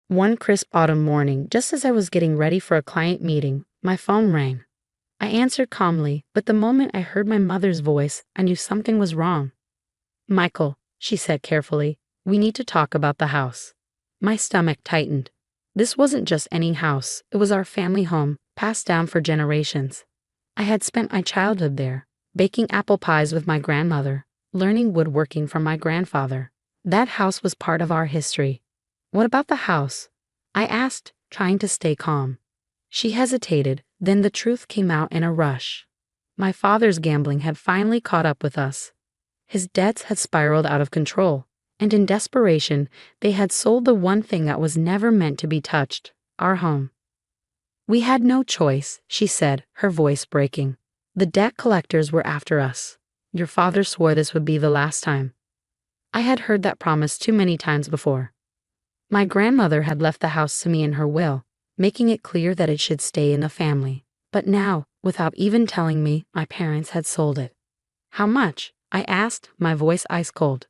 One crisp autumn morning, just as I was getting ready for a client meeting, my phone rang. I answered calmly, but the moment I heard my mother's voice, I knew something was wrong. "Michael," she said carefully, "we need to talk about the house." My stomach tightened. This wasn't just any house, it was our family home, passed down for generations. I had spent my childhood there, baking apple pies with my grandmother, learning woodworking from my grandfather. That house was part of our history. "What about the house?" I asked, trying to stay calm. She hesitated, then the truth came out in a rush. My father's gambling had finally caught up with us. His debts had spiraled out of control, and in desperation, they had sold the one thing that was never meant to be touched, our home. "We had no choice," she said, her voice breaking. "The debt collectors were after us. Your father swore this would be the last time." I had heard that promise too many times before. My grandmother had left the house to me in her will, making it clear that it should stay in the family. But now, without even telling me, my parents had sold it. "How much?" I asked, my voice ice cold.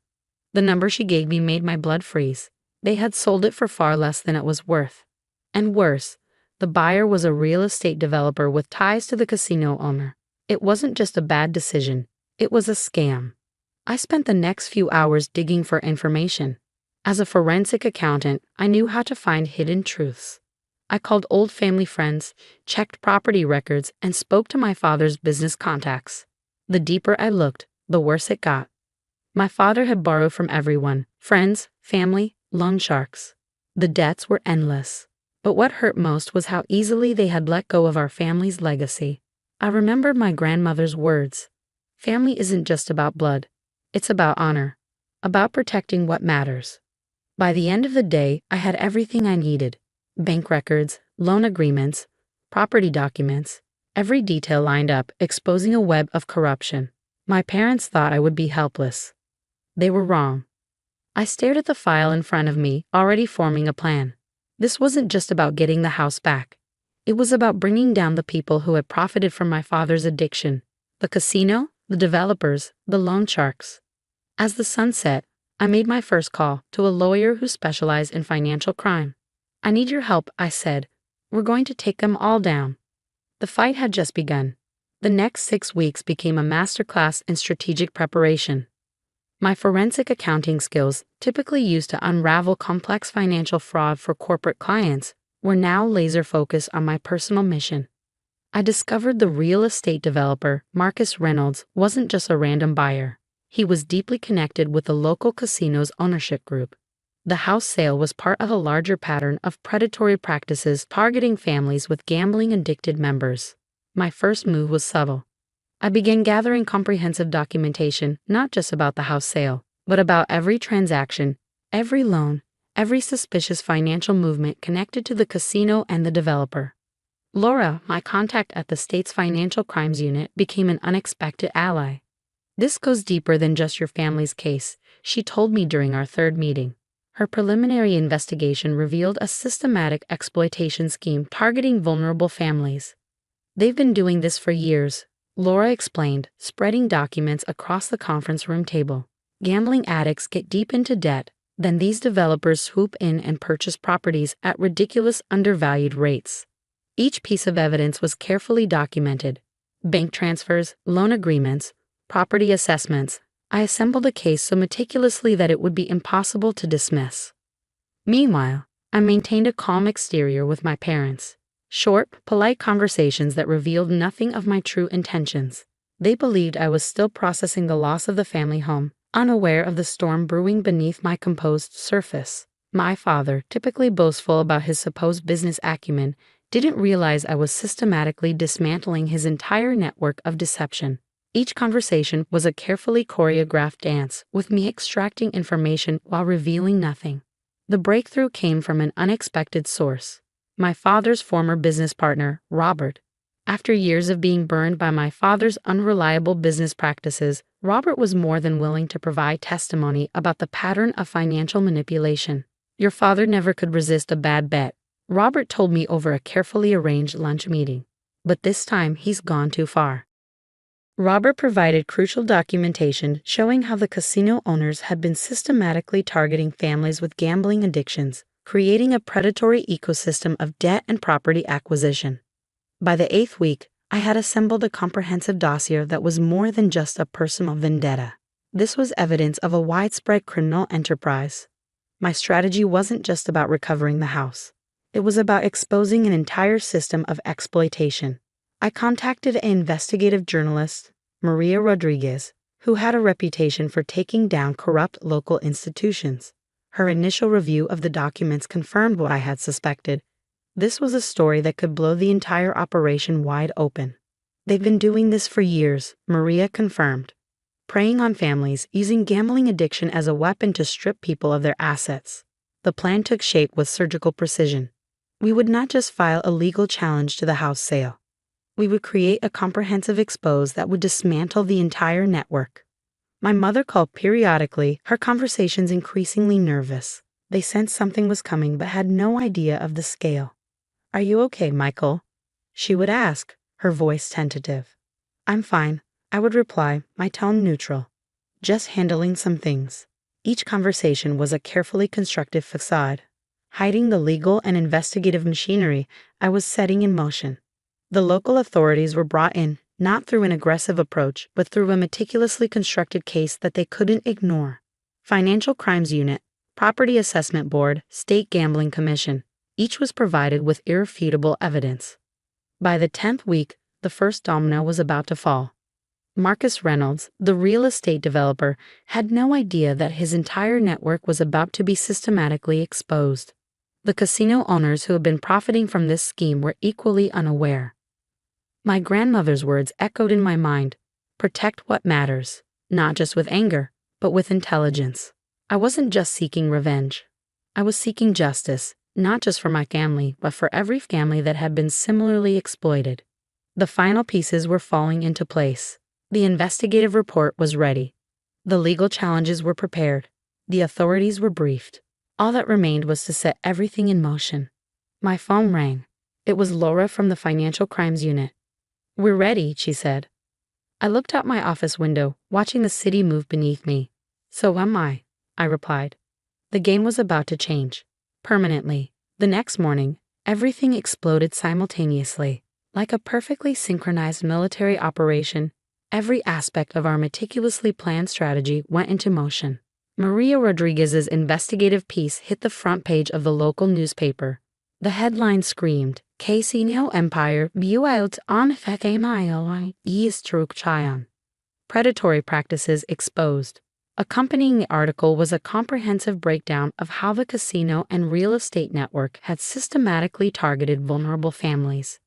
The number she gave me made my blood freeze. They had sold it for far less than it was worth. And worse, the buyer was a real estate developer with ties to the casino owner. It wasn't just a bad decision, it was a scam. I spent the next few hours digging for information. As a forensic accountant, I knew how to find hidden truths. I called old family friends, checked property records, and spoke to my father's business contacts. The deeper I looked, the worse it got. My father had borrowed from everyone, friends, family, loan sharks. The debts were endless. But what hurt most was how easily they had let go of our family's legacy. I remembered my grandmother's words. "Family isn't just about blood. It's about honor. About protecting what matters." By the end of the day, I had everything I needed. Bank records, loan agreements, property documents, every detail lined up, exposing a web of corruption. My parents thought I would be helpless. They were wrong. I stared at the file in front of me, already forming a plan. This wasn't just about getting the house back. It was about bringing down the people who had profited from my father's addiction. The casino, the developers, the loan sharks. As the sun set, I made my first call to a lawyer who specialized in financial crime. "I need your help," I said. "We're going to take them all down." The fight had just begun. The next 6 weeks became a masterclass in strategic preparation. My forensic accounting skills, typically used to unravel complex financial fraud for corporate clients, were now laser-focused on my personal mission. I discovered the real estate developer, Marcus Reynolds, wasn't just a random buyer. He was deeply connected with the local casino's ownership group. The house sale was part of a larger pattern of predatory practices targeting families with gambling-addicted members. My first move was subtle. I began gathering comprehensive documentation, not just about the house sale, but about every transaction, every loan, every suspicious financial movement connected to the casino and the developer. Laura, my contact at the state's financial crimes unit, became an unexpected ally. "This goes deeper than just your family's case," she told me during our third meeting. Her preliminary investigation revealed a systematic exploitation scheme targeting vulnerable families. "They've been doing this for years," Laura explained, spreading documents across the conference room table. "Gambling addicts get deep into debt, then these developers swoop in and purchase properties at ridiculous undervalued rates." Each piece of evidence was carefully documented. Bank transfers, loan agreements, property assessments. I assembled a case so meticulously that it would be impossible to dismiss. Meanwhile, I maintained a calm exterior with my parents. Short, polite conversations that revealed nothing of my true intentions. They believed I was still processing the loss of the family home, unaware of the storm brewing beneath my composed surface. My father, typically boastful about his supposed business acumen, didn't realize I was systematically dismantling his entire network of deception. Each conversation was a carefully choreographed dance, with me extracting information while revealing nothing. The breakthrough came from an unexpected source. My father's former business partner, Robert. After years of being burned by my father's unreliable business practices, Robert was more than willing to provide testimony about the pattern of financial manipulation. "Your father never could resist a bad bet," Robert told me over a carefully arranged lunch meeting. "But this time he's gone too far." Robert provided crucial documentation showing how the casino owners had been systematically targeting families with gambling addictions, creating a predatory ecosystem of debt and property acquisition. By the 8th week, I had assembled a comprehensive dossier that was more than just a personal vendetta. This was evidence of a widespread criminal enterprise. My strategy wasn't just about recovering the house. It was about exposing an entire system of exploitation. I contacted an investigative journalist, Maria Rodriguez, who had a reputation for taking down corrupt local institutions. Her initial review of the documents confirmed what I had suspected. This was a story that could blow the entire operation wide open. They've been doing this for years, Maria confirmed. Preying on families, using gambling addiction as a weapon to strip people of their assets. The plan took shape with surgical precision. We would not just file a legal challenge to the house sale. We would create a comprehensive expose that would dismantle the entire network. My mother called periodically, her conversations increasingly nervous. They sensed something was coming but had no idea of the scale. "Are you okay, Michael?" she would ask, her voice tentative. "I'm fine," I would reply, my tone neutral. "Just handling some things." Each conversation was a carefully constructed facade, hiding the legal and investigative machinery I was setting in motion. The local authorities were brought in, not through an aggressive approach, but through a meticulously constructed case that they couldn't ignore. Financial Crimes Unit, Property Assessment Board, State Gambling Commission. Each was provided with irrefutable evidence. By the 10th week, the first domino was about to fall. Marcus Reynolds, the real estate developer, had no idea that his entire network was about to be systematically exposed. The casino owners who had been profiting from this scheme were equally unaware. My grandmother's words echoed in my mind, "Protect what matters," not just with anger, but with intelligence. I wasn't just seeking revenge. I was seeking justice, not just for my family, but for every family that had been similarly exploited. The final pieces were falling into place. The investigative report was ready. The legal challenges were prepared. The authorities were briefed. All that remained was to set everything in motion. My phone rang. It was Laura from the Financial Crimes Unit. "We're ready," she said. I looked out my office window, watching the city move beneath me. "So am I," I replied. The game was about to change. Permanently. The next morning, everything exploded simultaneously. Like a perfectly synchronized military operation, every aspect of our meticulously planned strategy went into motion. Maria Rodriguez's investigative piece hit the front page of the local newspaper. The headline screamed, "Casino Empire built on fake East Predatory practices exposed." Accompanying the article was a comprehensive breakdown of how the casino and real estate network had systematically targeted vulnerable families.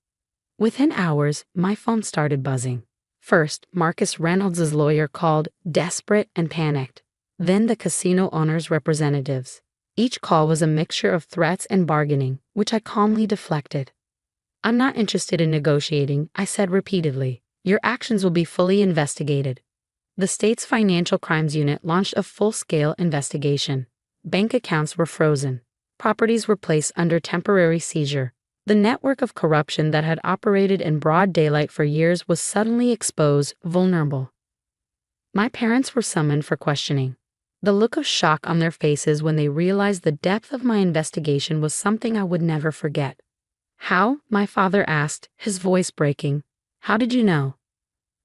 Within hours, my phone started buzzing. First, Marcus Reynolds' lawyer called, desperate and panicked. Then the casino owners' representatives. Each call was a mixture of threats and bargaining, which I calmly deflected. "I'm not interested in negotiating," I said repeatedly. "Your actions will be fully investigated." The state's Financial Crimes Unit launched a full-scale investigation. Bank accounts were frozen. Properties were placed under temporary seizure. The network of corruption that had operated in broad daylight for years was suddenly exposed, vulnerable. My parents were summoned for questioning. The look of shock on their faces when they realized the depth of my investigation was something I would never forget. "How?" my father asked, his voice breaking. "How did you know?"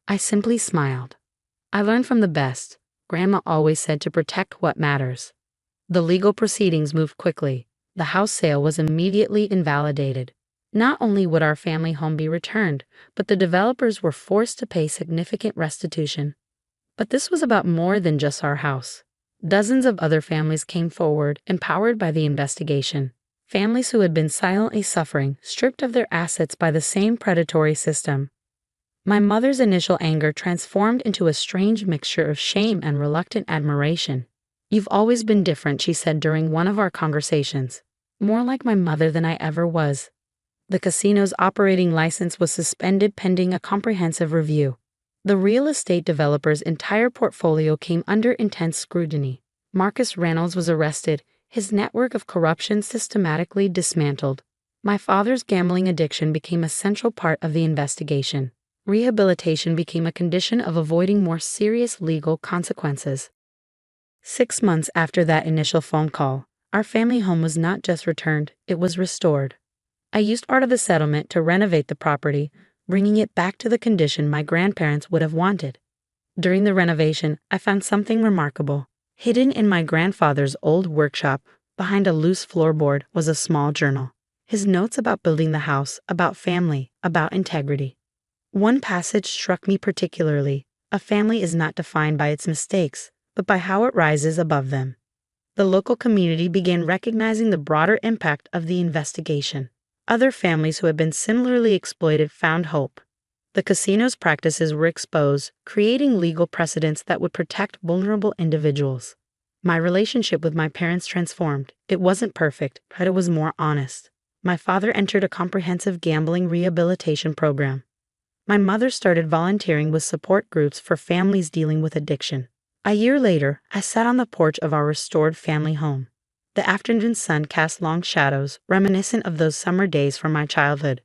I simply smiled. "I learned from the best," Grandma always said, "to protect what matters." The legal proceedings moved quickly. The house sale was immediately invalidated. Not only would our family home be returned, but the developers were forced to pay significant restitution. But this was about more than just our house. Dozens of other families came forward, empowered by the investigation. Families who had been silently suffering, stripped of their assets by the same predatory system. My mother's initial anger transformed into a strange mixture of shame and reluctant admiration. "You've always been different," she said during one of our conversations. "More like my mother than I ever was." The casino's operating license was suspended pending a comprehensive review. The real estate developer's entire portfolio came under intense scrutiny. Marcus Reynolds was arrested, his network of corruption systematically dismantled. My father's gambling addiction became a central part of the investigation. Rehabilitation became a condition of avoiding more serious legal consequences. 6 months after that initial phone call, Our family home was not just returned, it was restored. I used part of the settlement to renovate the property, bringing it back to the condition my grandparents would have wanted. During the renovation, I found something remarkable. Hidden in my grandfather's old workshop, behind a loose floorboard, was a small journal. His notes about building the house, about family, about integrity. One passage struck me particularly. A family is not defined by its mistakes, but by how it rises above them. The local community began recognizing the broader impact of the investigation. Other families who had been similarly exploited found hope. The casino's practices were exposed, creating legal precedents that would protect vulnerable individuals. My relationship with my parents transformed. It wasn't perfect, but it was more honest. My father entered a comprehensive gambling rehabilitation program. My mother started volunteering with support groups for families dealing with addiction. A year later, I sat on the porch of our restored family home. The afternoon sun cast long shadows, reminiscent of those summer days from my childhood.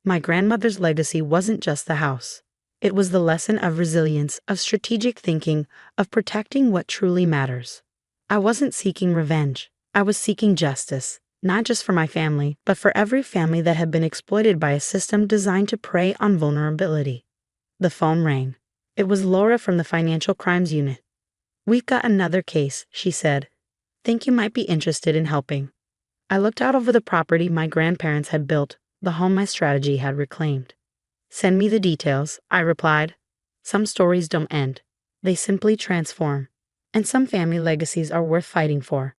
My grandmother's legacy wasn't just the house. It was the lesson of resilience, of strategic thinking, of protecting what truly matters. I wasn't seeking revenge. I was seeking justice, not just for my family, but for every family that had been exploited by a system designed to prey on vulnerability. The phone rang. It was Laura from the Financial Crimes Unit. "We've got another case," she said. "Think you might be interested in helping." I looked out over the property my grandparents had built, the home my strategy had reclaimed. "Send me the details," I replied. Some stories don't end. They simply transform. And some family legacies are worth fighting for.